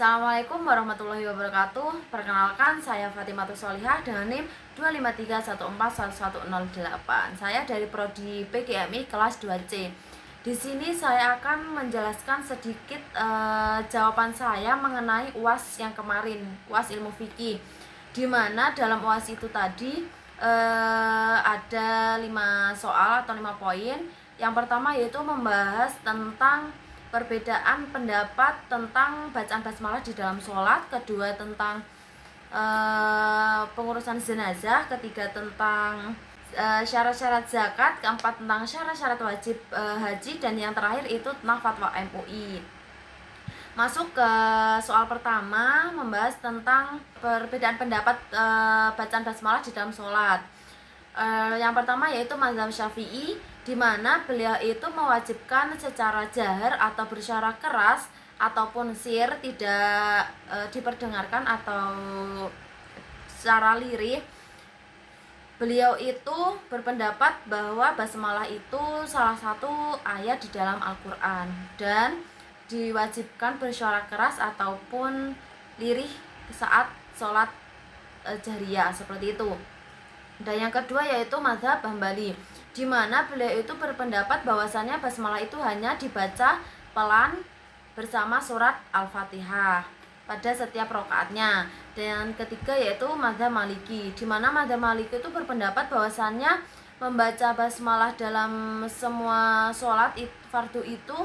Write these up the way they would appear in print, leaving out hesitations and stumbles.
Assalamualaikum warahmatullahi wabarakatuh. Perkenalkan, saya Fatimatus Sholihah dengan NIM 253141108. Saya dari Prodi PGMI kelas 2C. Di sini saya akan menjelaskan sedikit jawaban saya mengenai UAS yang kemarin, UAS Ilmu Fikih. Di mana dalam UAS itu tadi ada 5 soal atau 5 poin. Yang pertama yaitu membahas tentang perbedaan pendapat tentang bacaan basmalah di dalam sholat, kedua tentang pengurusan jenazah, ketiga tentang syarat-syarat zakat, keempat tentang syarat-syarat wajib haji, dan yang terakhir itu tentang fatwa MUI. Masuk ke soal pertama, membahas tentang perbedaan pendapat bacaan basmalah di dalam sholat. Yang pertama yaitu mazhab Syafi'i, di mana beliau itu mewajibkan secara jahar atau bersuara keras ataupun sir, tidak diperdengarkan atau secara lirih. Beliau itu berpendapat bahwa basmalah itu salah satu ayat di dalam Al-Quran dan diwajibkan bersuara keras ataupun lirih saat sholat jahriyah, seperti itu. Dan yang kedua yaitu mazhab Hambali, di mana beliau itu berpendapat bahwasannya basmalah itu hanya dibaca pelan bersama surat Al-Fatihah pada setiap rakaatnya. Dan ketiga yaitu mazhab Maliki, di mana mazhab Maliki itu berpendapat bahwasannya membaca basmalah dalam semua sholat fardu itu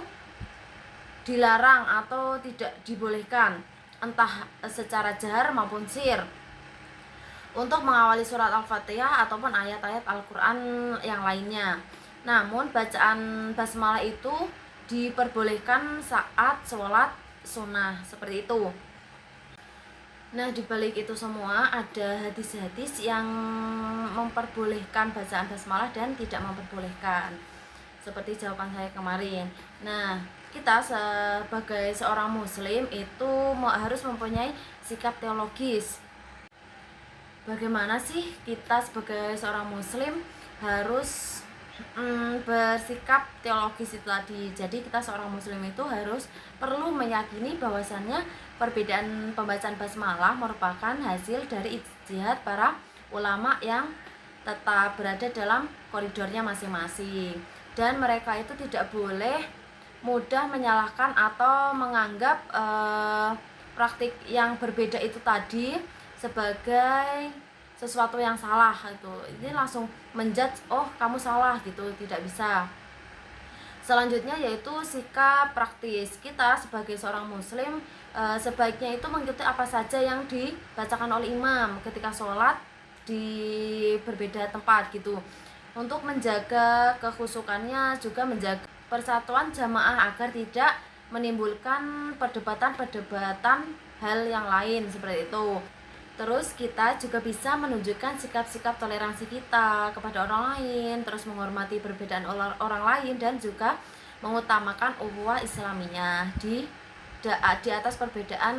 dilarang atau tidak dibolehkan, entah secara jahar maupun sir, untuk mengawali surat Al-Fatihah ataupun ayat-ayat Al-Quran yang lainnya. Namun bacaan basmalah itu diperbolehkan saat sholat sunnah, seperti itu. Nah, dibalik itu semua ada hadis-hadis yang memperbolehkan bacaan basmalah dan tidak memperbolehkan, seperti jawaban saya kemarin. Nah, kita sebagai seorang muslim itu harus mempunyai sikap teologis. Bagaimana sih kita sebagai seorang muslim harus bersikap teologis itu tadi. Jadi kita seorang muslim itu perlu meyakini bahwasannya perbedaan pembacaan basmalah merupakan hasil dari ijtihad para ulama yang tetap berada dalam koridornya masing-masing, dan mereka itu tidak boleh mudah menyalahkan atau menganggap praktik yang berbeda itu tadi sebagai sesuatu yang salah. Ini langsung menjudge, oh kamu salah gitu, tidak bisa. Selanjutnya yaitu sikap praktis. Kita sebagai seorang muslim sebaiknya itu mengikuti apa saja yang dibacakan oleh imam ketika sholat di berbeda tempat gitu, untuk menjaga kekhusyukannya, juga menjaga persatuan jamaah agar tidak menimbulkan perdebatan hal yang lain, seperti itu. Terus kita juga bisa menunjukkan sikap-sikap toleransi kita kepada orang lain, terus menghormati perbedaan orang lain, dan juga mengutamakan ukhuwah Islamiyah di atas perbedaan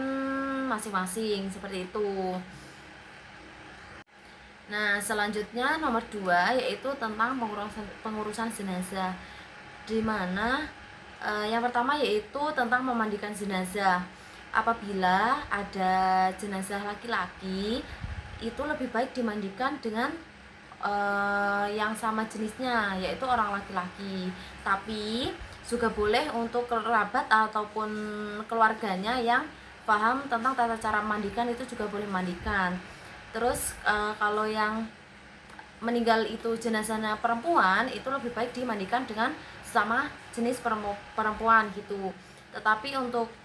masing-masing, seperti itu. Nah, selanjutnya nomor 2 yaitu tentang pengurusan jenazah, di mana yang pertama yaitu tentang memandikan jenazah. Apabila ada jenazah laki-laki, itu lebih baik dimandikan dengan yang sama jenisnya, yaitu orang laki-laki. Tapi juga boleh untuk kerabat ataupun keluarganya yang paham tentang tata cara memandikan, itu juga boleh mandikan. Terus kalau yang meninggal itu jenazahnya perempuan, itu lebih baik dimandikan dengan sama jenis perempuan gitu. Tetapi untuk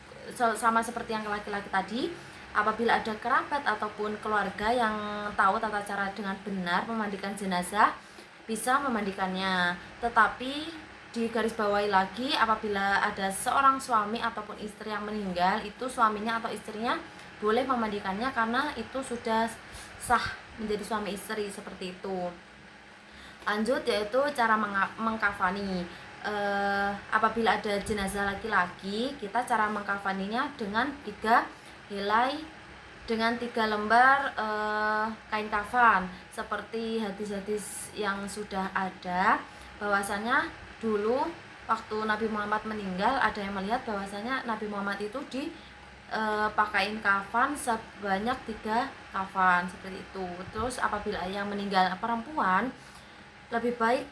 sama seperti yang laki-laki tadi, apabila ada kerabat ataupun keluarga yang tahu tata cara dengan benar memandikan jenazah, bisa memandikannya. Tetapi digarisbawahi lagi, apabila ada seorang suami ataupun istri yang meninggal, itu suaminya atau istrinya boleh memandikannya karena itu sudah sah menjadi suami istri, seperti itu. Lanjut yaitu cara mengkafani. Apabila ada jenazah laki-laki, kita cara mengkafaninya dengan 3 helai dengan 3 lembar kain kafan, seperti hadis-hadis yang sudah ada bahwasanya dulu waktu Nabi Muhammad meninggal, ada yang melihat bahwasanya Nabi Muhammad itu pakaiin kafan sebanyak 3 kafan seperti itu. Terus apabila yang meninggal perempuan, lebih baik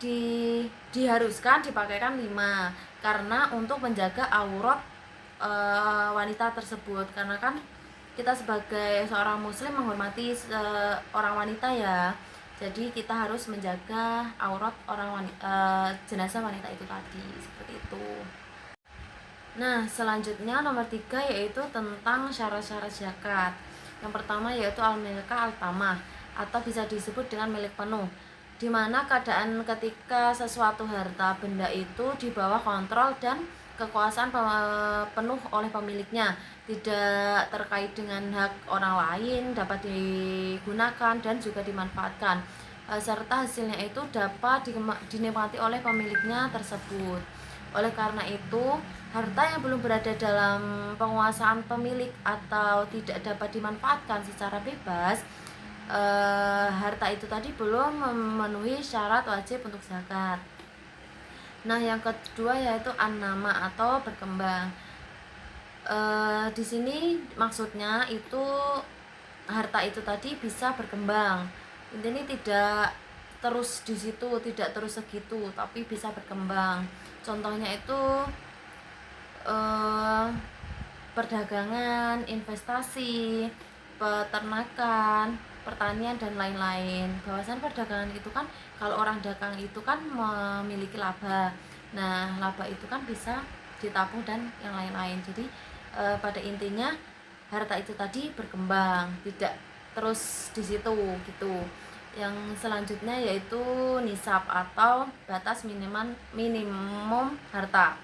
diharuskan dipakaikan 5, karena untuk menjaga aurat wanita tersebut, karena kan kita sebagai seorang muslim menghormati orang wanita ya, jadi kita harus menjaga aurat jenazah wanita itu tadi, seperti itu. Nah, selanjutnya nomor 3 yaitu tentang syarat-syarat zakat. Yang pertama yaitu al-milkah al-tamah, atau bisa disebut dengan milik penuh, di mana keadaan ketika sesuatu harta benda itu di bawah kontrol dan kekuasaan penuh oleh pemiliknya, tidak terkait dengan hak orang lain, dapat digunakan dan juga dimanfaatkan, serta hasilnya itu dapat dinikmati oleh pemiliknya tersebut. Oleh karena itu, harta yang belum berada dalam penguasaan pemilik atau tidak dapat dimanfaatkan secara bebas, harta itu tadi belum memenuhi syarat wajib untuk zakat. Nah, yang kedua yaitu an-nama atau berkembang. Di sini maksudnya itu harta itu tadi bisa berkembang. Ini tidak terus di situ, tidak terus segitu, tapi bisa berkembang. Contohnya itu perdagangan, investasi, peternakan, pertanian dan lain-lain. Bahwasan perdagangan itu kan kalau orang dagang itu kan memiliki laba. Nah, laba itu kan bisa ditabung dan yang lain-lain. Jadi pada intinya harta itu tadi berkembang, tidak terus di situ gitu. Yang selanjutnya yaitu nisab atau batas minimum harta.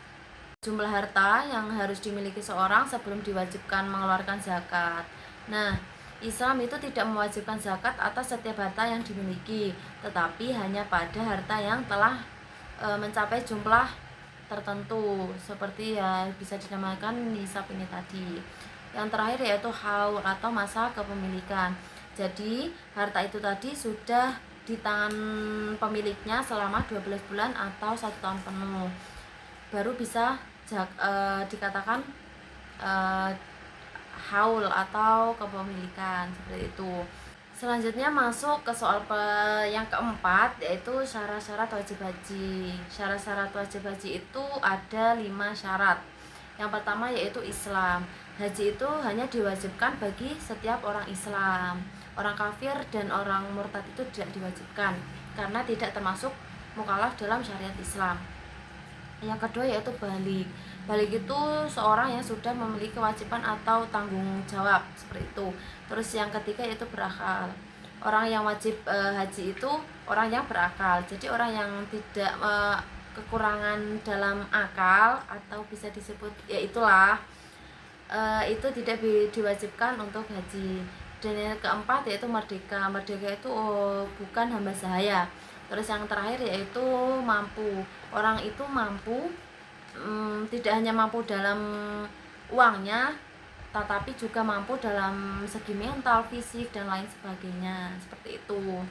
Jumlah harta yang harus dimiliki seorang sebelum diwajibkan mengeluarkan zakat. Nah, Islam itu tidak mewajibkan zakat atas setiap harta yang dimiliki, tetapi hanya pada harta yang telah mencapai jumlah tertentu, seperti ya bisa dinamakan nisab ini tadi. Yang terakhir yaitu haul atau masa kepemilikan. Jadi harta itu tadi sudah di tangan pemiliknya selama 12 bulan atau 1 tahun penuh, baru bisa dikatakan haul atau kepemilikan, seperti itu. Selanjutnya masuk ke soal yang keempat, yaitu syarat-syarat wajib haji. Syarat-syarat wajib haji itu ada 5 syarat. Yang pertama yaitu Islam. Haji itu hanya diwajibkan bagi setiap orang Islam. Orang kafir dan orang murtad itu tidak diwajibkan, karena tidak termasuk mukallaf dalam syariat Islam. Yang kedua yaitu balik. Balik itu seorang yang sudah memiliki kewajiban atau tanggung jawab, seperti itu. Terus yang ketiga yaitu berakal. Orang yang wajib haji itu orang yang berakal. Jadi orang yang tidak kekurangan dalam akal atau bisa disebut ya itulah, itu tidak diwajibkan untuk haji. Dan yang keempat yaitu merdeka. Merdeka itu bukan hamba sahaya. Terus yang terakhir yaitu mampu. Orang itu mampu, tidak hanya mampu dalam uangnya, tetapi juga mampu dalam segi mental, fisik, dan lain sebagainya, seperti itu.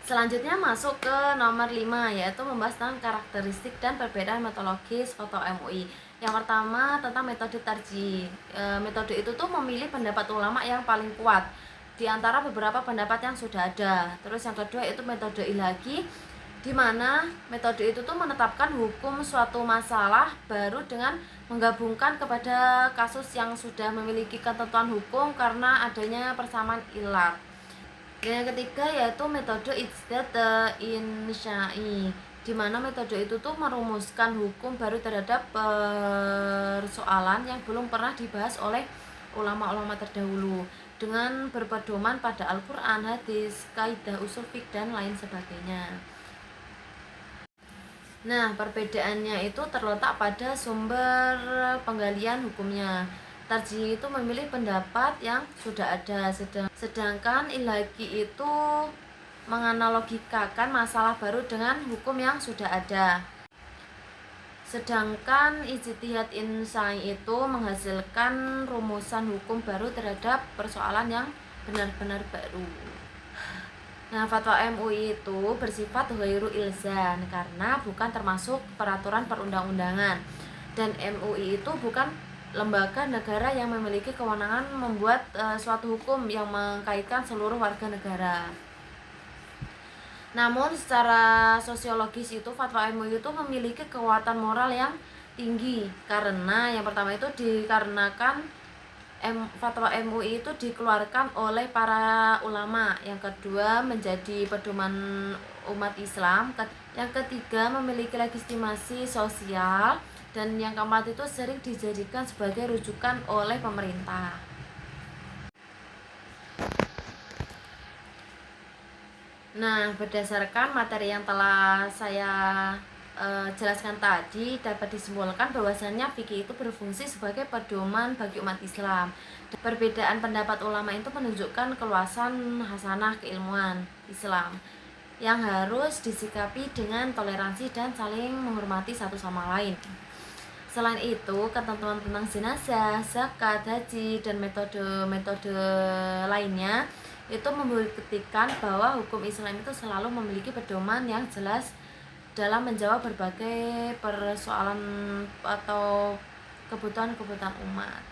Selanjutnya masuk ke nomor 5, yaitu membahas tentang karakteristik dan perbedaan metodologis Fatwa MUI. Yang pertama tentang metode tarjih. Metode itu tuh memilih pendapat ulama yang paling kuat di antara beberapa pendapat yang sudah ada. Terus yang kedua itu metode ilhaqi, di mana metode itu tuh menetapkan hukum suatu masalah baru dengan menggabungkan kepada kasus yang sudah memiliki ketentuan hukum karena adanya persamaan ilat. Dan yang ketiga yaitu metode ijtihad insya'i, di mana metode itu tuh merumuskan hukum baru terhadap persoalan yang belum pernah dibahas oleh ulama-ulama terdahulu, dengan berpedoman pada Al-Quran, hadis, kaidah usul fiqh dan lain sebagainya. Nah, perbedaannya itu terletak pada sumber penggalian hukumnya. Tarjih itu memilih pendapat yang sudah ada, sedangkan ilhaqi itu menganalogikakan masalah baru dengan hukum yang sudah ada. Sedangkan ijtihad insya'i itu menghasilkan rumusan hukum baru terhadap persoalan yang benar-benar baru. Nah, fatwa MUI itu bersifat ghairu ilzam karena bukan termasuk peraturan perundang-undangan. Dan MUI itu bukan lembaga negara yang memiliki kewenangan membuat suatu hukum yang mengkaitkan seluruh warga negara. Namun secara sosiologis itu fatwa MUI itu memiliki kekuatan moral yang tinggi, karena yang pertama itu dikarenakan fatwa MUI itu dikeluarkan oleh para ulama, yang kedua menjadi pedoman umat Islam, yang ketiga memiliki legitimasi sosial, dan yang keempat itu sering dijadikan sebagai rujukan oleh pemerintah. Nah, berdasarkan materi yang telah saya jelaskan tadi, dapat disimpulkan bahwasannya fikih itu berfungsi sebagai pedoman bagi umat Islam. Perbedaan pendapat ulama itu menunjukkan keluasan hasanah keilmuan Islam yang harus disikapi dengan toleransi dan saling menghormati satu sama lain. Selain itu, ketentuan tentang jenazah, zakat, haji, dan metode-metode lainnya itu membuktikan bahwa hukum Islam itu selalu memiliki pedoman yang jelas dalam menjawab berbagai persoalan atau kebutuhan-kebutuhan umat.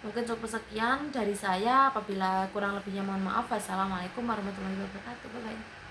Mungkin cukup sekian dari saya. Apabila kurang lebihnya mohon maaf. Wassalamualaikum warahmatullahi wabarakatuh. Bye-bye.